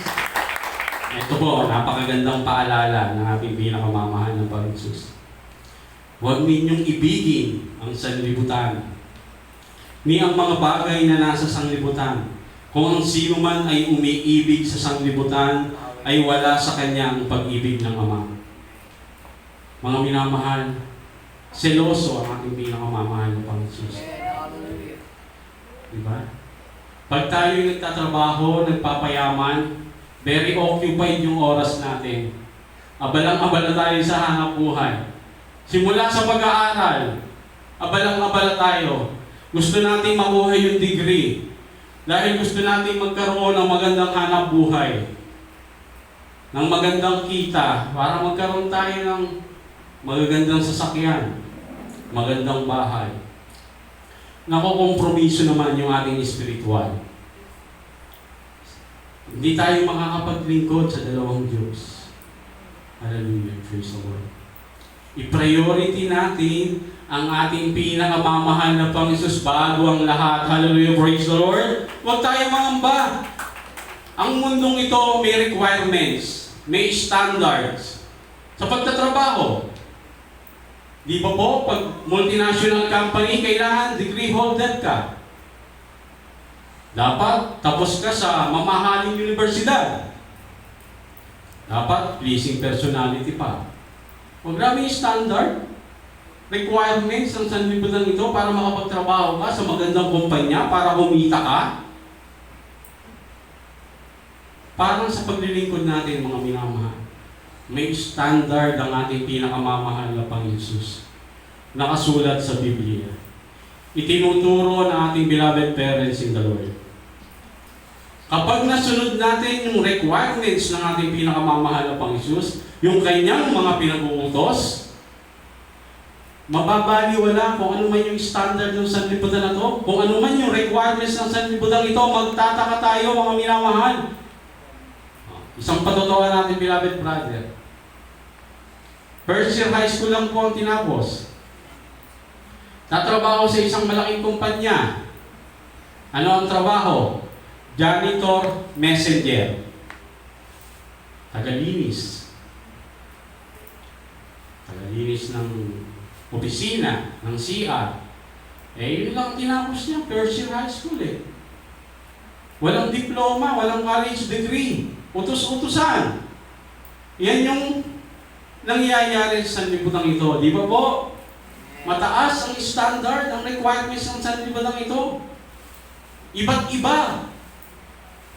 Ito po, napakagandang paalala ng ating pinakamamahal na Panginoon. Huwag ninyong ibigin ang sanlibutan, ni ang mga bagay na nasa sanglibutan. Kung ang sino man ay umiibig sa sanglibutan, ay wala sa kanya ang pag-ibig ng Ama. Mga minamahal, seloso ang ating pinakamamahal na Panginoon. Amen. Hallelujah. Diba? Pag tayo'y nagtatrabaho, nagpapayaman, very occupied yung oras natin. Abalang-abala tayo sa hanap buhay. Simula sa pag-aaral, abalang-abala tayo. Gusto natin makuha yung degree. Dahil gusto natin magkaroon ng magandang hanap buhay. Ng magandang kita. Para magkaroon tayo ng magagandang sasakyan. Magandang bahay. Nakokompromiso naman yung ating espiritual. Hindi tayo makakapaglingkod sa dalawang Diyos. Hallelujah. Praise the Lord. I-priority natin ang ating pinakamamahal na Panginoon bago ang lahat. Hallelujah. Praise the Lord. Huwag tayong mangamba. Ang mundong ito may requirements, may standards sa pagtatrabaho. Di ba po, pag multinational company, kailangan degree holder ka. Dapat tapos ka sa mamahaling universidad. Dapat pleasing personality pa. O grabe yung standard, requirements ng sanlibutan ito para makapagtrabaho ka sa magandang kumpanya, para kumita ka. Parang sa paglilingkod natin, mga minamahal, may standard ang ating pinakamamahal na Panginoon. Nakasulat sa Biblia. Itinuturo ng ating beloved parents in the Lord. Kapag nasunod natin yung requirements ng ating pinakamamahal na Panginoon, yung kanyang mga pinag-uutos, mababaliwala kung ano man yung standard ng sanlibutan na to, kung ano man yung requirements ng sanlibutan ito, magtataka tayo, mga minamahal. Isang patotohan natin, beloved brother. First year high school lang po ang tinapos. Tatrabaho sa isang malaking kumpanya. Ano ang trabaho? Janitor, messenger. Tagalinis. Tagalinis ng opisina, ng CR. Yun lang tinapos niya, first year high school eh. Walang diploma, walang college degree. Utos-utusan. Yan yung nangyayari sa sanlibutan ito. Di ba po? Mataas ang standard, ang requirements ng sanlibutan ito. Iba't iba.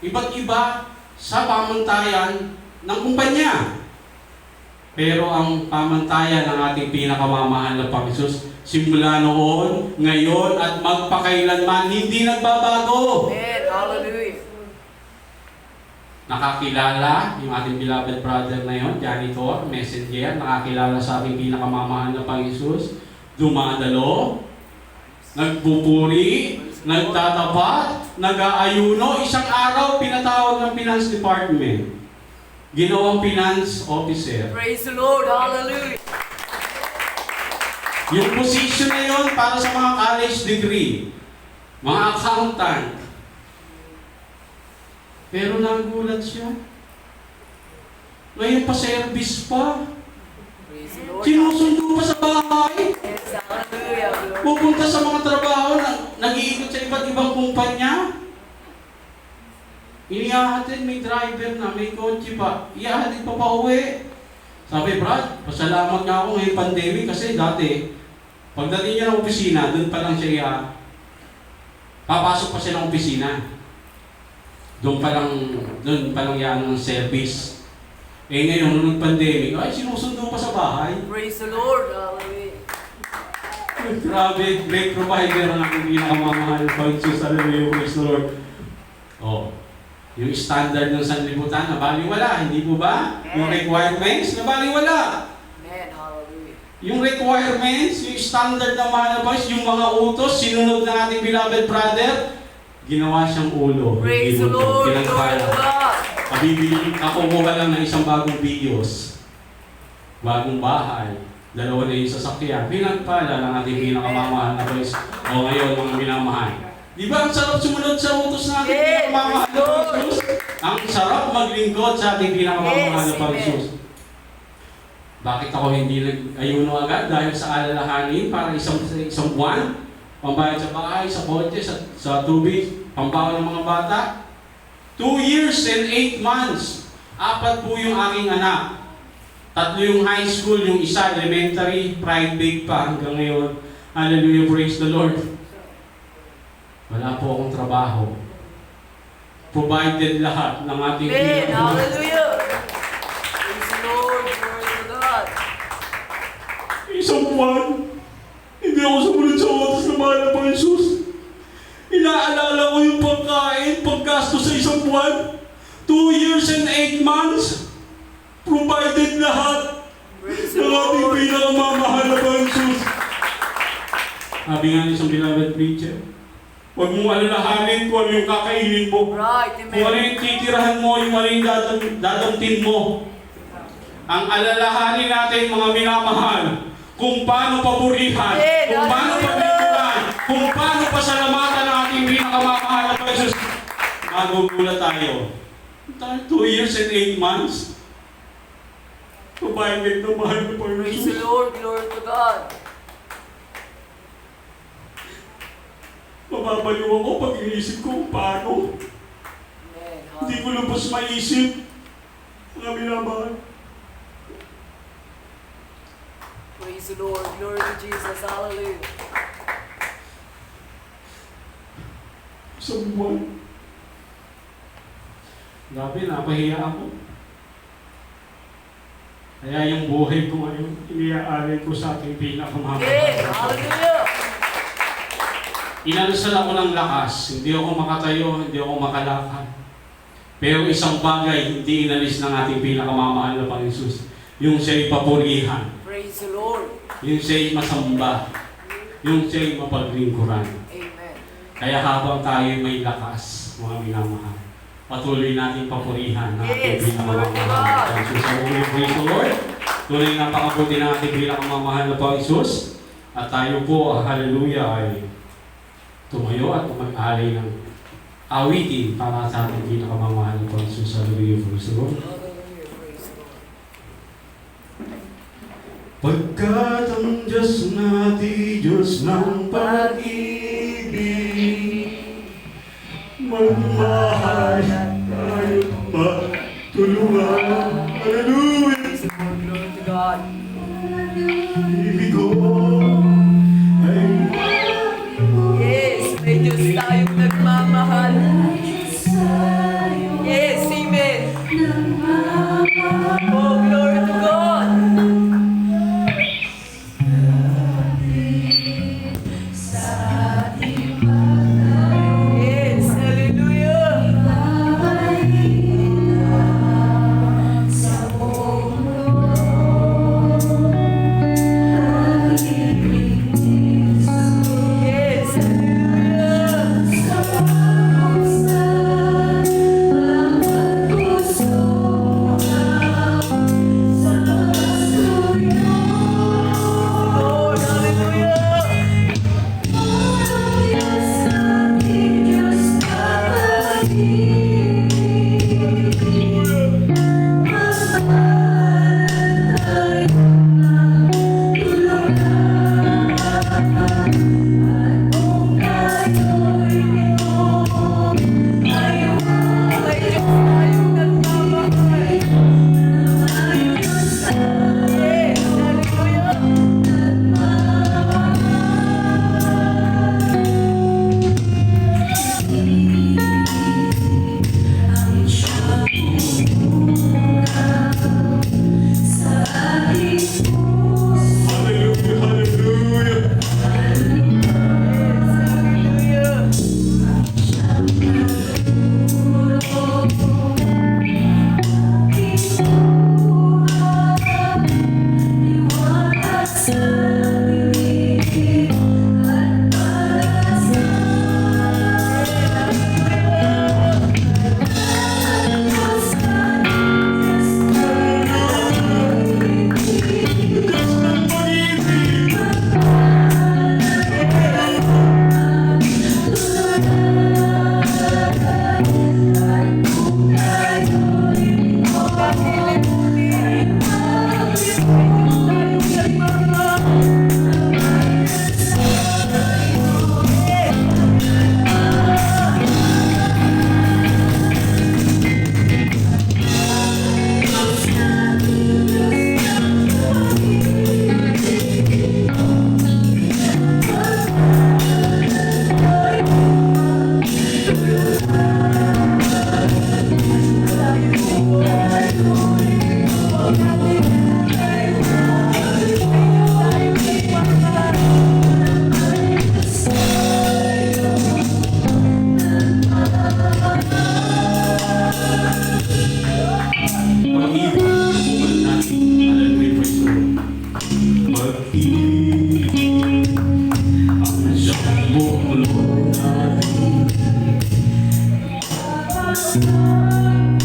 Iba't iba sa pamantayan ng kumpanya. Pero ang pamantayan ng ating pinakamamahal na Panginoon, simula noon, ngayon, at magpakailanman, hindi nagbabago. Amen. Hallelujah. Nakakilala yung ating beloved brother na yon, janitor, messenger, nakakilala sa ating pinakamamahal na Panginoon, dumadalo, nagpupuri, nagtatapat, nag-aayuno. Isang araw, pinatawag ng finance department. Ginawang finance officer. Praise the Lord. Hallelujah. Yung position na yon para sa mga college degree, mga accountant. Pero nagulat siya. Ngayon pa service pa. Praise the Lord. Sinusundo pa sa bahay. Yes, hallelujah. Pupunta sa mga trabaho na nag-iikot sa iba't ibang kumpanya. Inihahatid, may driver na, may kotse pa. Ihahatid pa uwi. Sabi, Brad, pasalamat nga ako ngayong pandemic kasi dati, pagdating niya ng opisina, doon pa lang siya Papasok pa siya ng opisina. Doon pa lang yan ng service. Eh ngayon, nung nag-pandemic, ay sinusundo pa sa bahay. Praise the Lord. Hallelujah. Grabe, great provider ang aking pinakamamahal. Pag-Jesus, hallelujah, praise the Lord. Oh, yung standard ng sanlibutan, nabaliwala, hindi po ba? Yung requirements, nabaliwala. Amen. Hallelujah. Yung requirements, yung standard ng mahal na Panginoon, yung mga utos, sinunod ng ating beloved brother, ginawa siyang ulo. Praise the Lord. Glory to God. Kakukuha lang ng isang bagong bios, bagong bahay, dalawa na yung sasakyan. Pinagpala ng ating pinakamamahal na Panginoon. O ngayon, mga minamahal. Di ba ang sarap sumunod sa utos ng ating pinakamamahal na Panginoon? Ang sarap maglingkod sa ating pinakamamahal na Panginoon. Bakit ako hindi nag-ayuno agad? Dahil sa alalahanin para isang buwan, pambayad sa bahay, sa kotse, sa tubig, pambaon ng mga bata. 2 years and 8 months. 4 po yung aking anak. 3 yung high school, yung isa elementary, private pa hanggang ngayon. Hallelujah, praise the Lord. Wala po akong trabaho. Provided lahat ng ating Amen. Hallelujah. Praise the Lord. Glory to God. Isang buwan, hindi ako sumunod sa utos ng mahal na Panginoon. Inaalala ko yung pagkain, paggasto sa isang buwan. 2 years and 8 months. Provided lahat Praise the ng ating Lord. pinakamamahal na Panginoon. Sabi nga ni isang beloved preacher, huwag mong alalahanin kung ano yung kakainin mo. Right. Kung ano Amen. yung titirahan mo, yung ano yung dadamtin mo. Ang alalahanin natin, mga minamahal, kung paano papurihan, kung paano pagbibigyan, kung paano pasalamatan ang ating pinakamamahal na Panginoon. Magugulat tayo. 2 years and 8 months. Provided na mahal na Praise the Panginoon. Lord. Glory to God. Mababaliw ako pag iniisip ko kung paano. Amen. Hindi ko lubos maisip. Mga minamahal. Praise the Lord. Glory to Jesus. Hallelujah. Isang buwan. Grabe, napahiya ako. Kaya yung buhay ko ngayon, iniaalay ko sa ating pinakamahal. Amen. Hallelujah. Inalsal ako ng lakas. Hindi ako makatayo, hindi ako makalakad. Pero isang bagay, hindi inalis ng ating pinakamamahal na Panginoon. Yung siya'y papurihan. Praise the Lord. Yung siya'y masamba. Yung siya'y mapaglingkuran. Amen. Kaya habang tayo may lakas, mga minamahal, patuloy natin papurihan ang ating Yes, pinakamamahal Lord na God. Panginoon. Praise the Lord. Tunay na pakabuti ng ating pinakamamahal na Panginoon. At tayo po, hallelujah, ay tumayo at mag-alay ng awitin para sa ating pinakamamahal na Panginoon. Hallelujah, praise the Lord. Hallelujah. Praise the Lord. Pagkat ang Diyos natin, Diyos ng pag-ibig, magmahal tayo matulungan. Hallelujah! Praise the Lord. Glory to God. Ibig ko ay Yes, may Diyos tayong nagmamahal. Yes, amen. Oh, glory to God. Yes, hallelujah. Yes, hallelujah.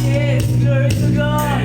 Yes, glory to God.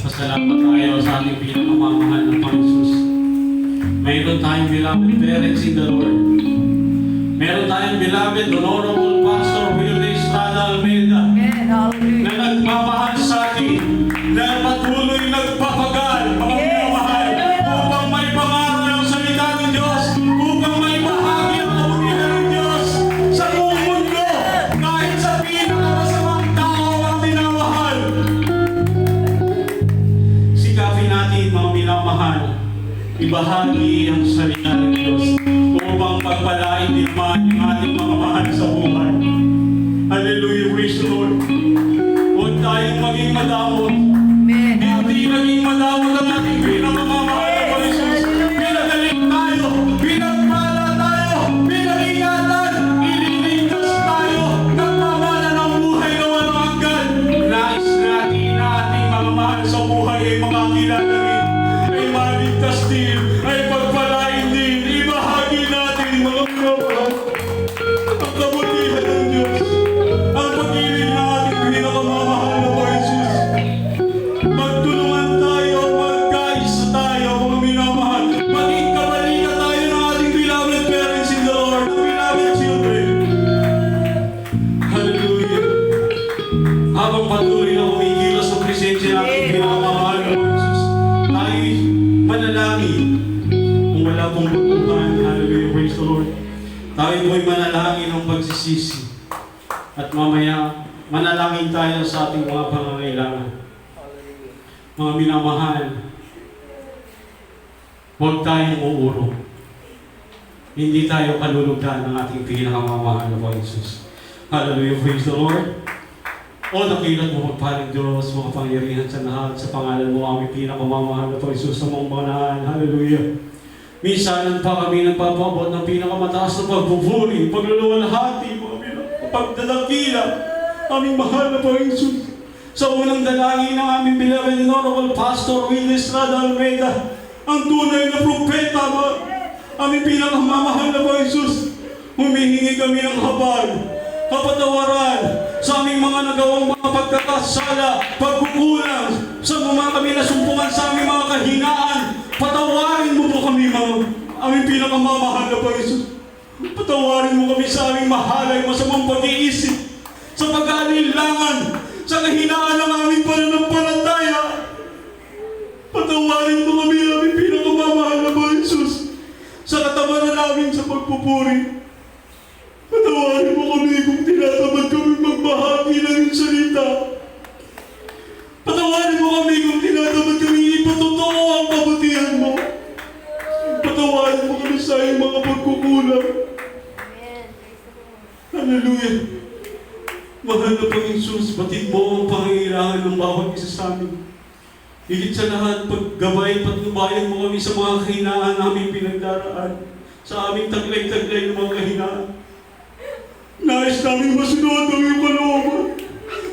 Pasalamat tayo sa ating pinakamamahal na Panginoon Jesus. Mayroon tayong beloved parents in the Lord. Meron tayong beloved Honorable Pastor Willie Estrada Almeida Amen. Hallelujah. na nagmamahal sa atin, na patuloy nagpapagal, mga minamahal, upang may pangaral ng salita ng Diyos, upang may bahagi ang kabutihan ng Diyos sa buong mundo, kahit sa pinakamasamang tao ang minamahal. Sikapin natin, mga minamahal, ibahagi ang salita ng Diyos upang pagpalain din naman yung ating mga mahal sa buhay. Hallelujah, praise the Lord. Huwag tayong maging madamot. Amen. Hindi naging madamot ang ating pinakamamahal na Panginoon. Pinagaling tayo, pinagpala tayo, pinag-ingatan, ililigtas tayo, nagmamala ng buhay na walang hanggan. Nais natin na ating mga mahal sa buhay ay makakilala rin, ay maligtas din, ay pagpalain din, ibahagi natin mga minamahal. Ang kabutihan ng Diyos, ang pag-ibig ng ating pinakamamahal na Panginoon. Magtulungan tayo, magkaisa tayo, mga minamahal. Maging kabalikan tayo ng ating beloved parents in the Lord, ng beloved children. Hallelujah. Habang patuloy na kumikilos sa presensya ng ating pinakamamahal na Panginoon, tayo'y manalangin. Kung wala pong butuhan, hallelujah, praise the Lord. Tayo po'y manalangin ng pagsisisi. At mamaya, manalangin tayo sa ating mga pangangailangan. Mga minamahal, huwag tayong uurong. hindi tayo kalulugdan ng ating pinakamamahal na Panginoon Jesus. Hallelujah, praise the Lord. O dakilat mo magpaling Diyos, mga pangyarihan sa lahat, sa pangalan mo aming pinakamamahal na Panginoon Jesus sa mong pangalan. Hallelujah. Minsan pa kami nagpapabot ng pinakamataas na pagpupuri, pagluluwalhati, mga pagdadakila, aming mahal na Panginoon Jesus. Sa unang dalangin ng aming beloved and honorable Pastor Will Estrada Almeida, ang tunay na propeta, aming pinakamamahal na Panginoon Jesus, humihingi kami ng habag, kapatawaran sa aming mga nagawang mga pagkakasala, pagkukulang, sa mga kami nasumpungan sa aming mga kahinaan. Patawarin mo po kami, aming pinakamamahal na Panginoon Jesus. Patawarin mo kami sa aming mahalay, masamang pag-iisip, sa pag-aalilangan, sa kahinaan ng aming pananampalataya. Patawarin mo kami, aming pinakamamahal na Panginoon Jesus, sa katamaran namin sa pagpupuri. Patawarin mo kami kung tinatamad kami magbahagi ng iyong salita. Patawarin mo kami kung tinatamad kami ipatotoo ang kabutihan mo. Patawarin mo kami sa iyong mga pagkukulang. Hallelujah. Mahal na Panginoon Jesus, batid mo ang pangangailangan ng bawat isa sa amin. Higit sa lahat, paggabay, patnubayan mo kami sa mga kahinaan namin pinagdaraan, sa aming taglay-taglay ng mga kahinaan. Nais namin masunod ang iyong kalooban.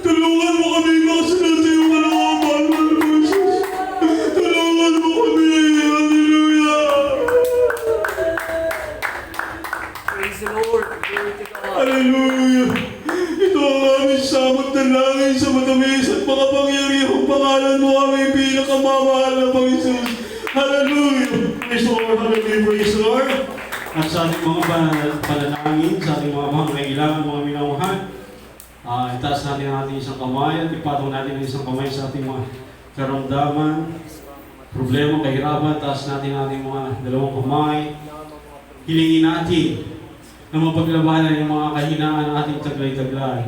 Tulungan mo kami masunod sa iyong kalooban, Mahal na Jesus. Tulungan mo kami. Hallelujah. Praise the Lord. Glory to God. Hallelujah. Ito ang aming samot na langit sa matamis at makapangyarihang pangalan mo aming pinakamamahal na Panginoon. Hallelujah. Praise the Lord. Hallelujah. Praise the Lord. At sa ating mga panalangin, sa ating mga kailangan, mga minamahal, itaas natin ang ating isang kamay at ipatong natin ang isang kamay sa ating mga karamdaman, problema, kahirapan. Taas natin ang ating mga dalawang kamay. Hilingin natin na mapaglabanan yung mga kahinaan ng ating taglay-taglay,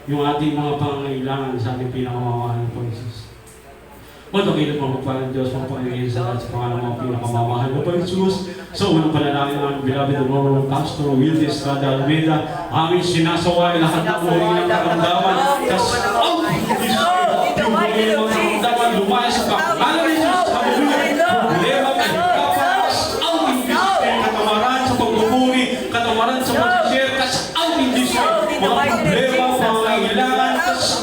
yung ating mga pangangailangan sa ating pinakamamahal na Panginoon. O dakilat mo magpalang Diyos, mga Panginoon sa lahat sa pangalan ng mga pinakamamahal na Panginoon. Sa unang panalangin ng beloved and honorable Pastor Will Estrada Almeida, aming sinasaway lahat ng uri ng karamdaman. Tapos, yung uri ng mga karamdaman lumaya sa pangalan ni Jesus. Hallelujah! Problema, kahirapan, out in this way. Katamaran sa pagpupuri, katamaran sa pag-share, out in this way. Mga problema, pangangailangan,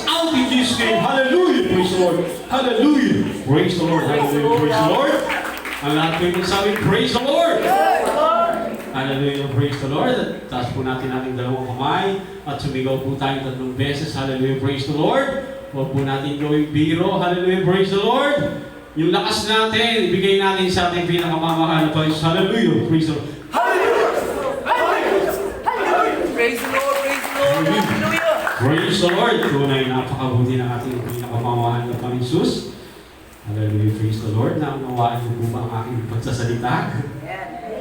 out in this way. Hallelujah! Praise the Lord! Hallelujah! Praise the Lord! Hallelujah! Praise the Lord! Ang lahat po yung sabi, praise the Lord! Hallelujah! Praise the Lord! At taas po natin ating dalawang kamay at sumigaw po tayong 3 beses. Hallelujah! Praise the Lord! Huwag po natin gawing biro. Hallelujah! Praise the Lord! Yung lakas natin, ibigay natin sa ating pinakamamahal na Panginoon. Hallelujah! Praise the Lord! Praise the Lord. Praise the Lord. Hallelujah. Praise the Lord! Tunay napakabuti ng ating pinakamamahal na Panginoon Jesus. Hallelujah! Praise the Lord! Naunawaan niyo po ba ang aking pagsasalita?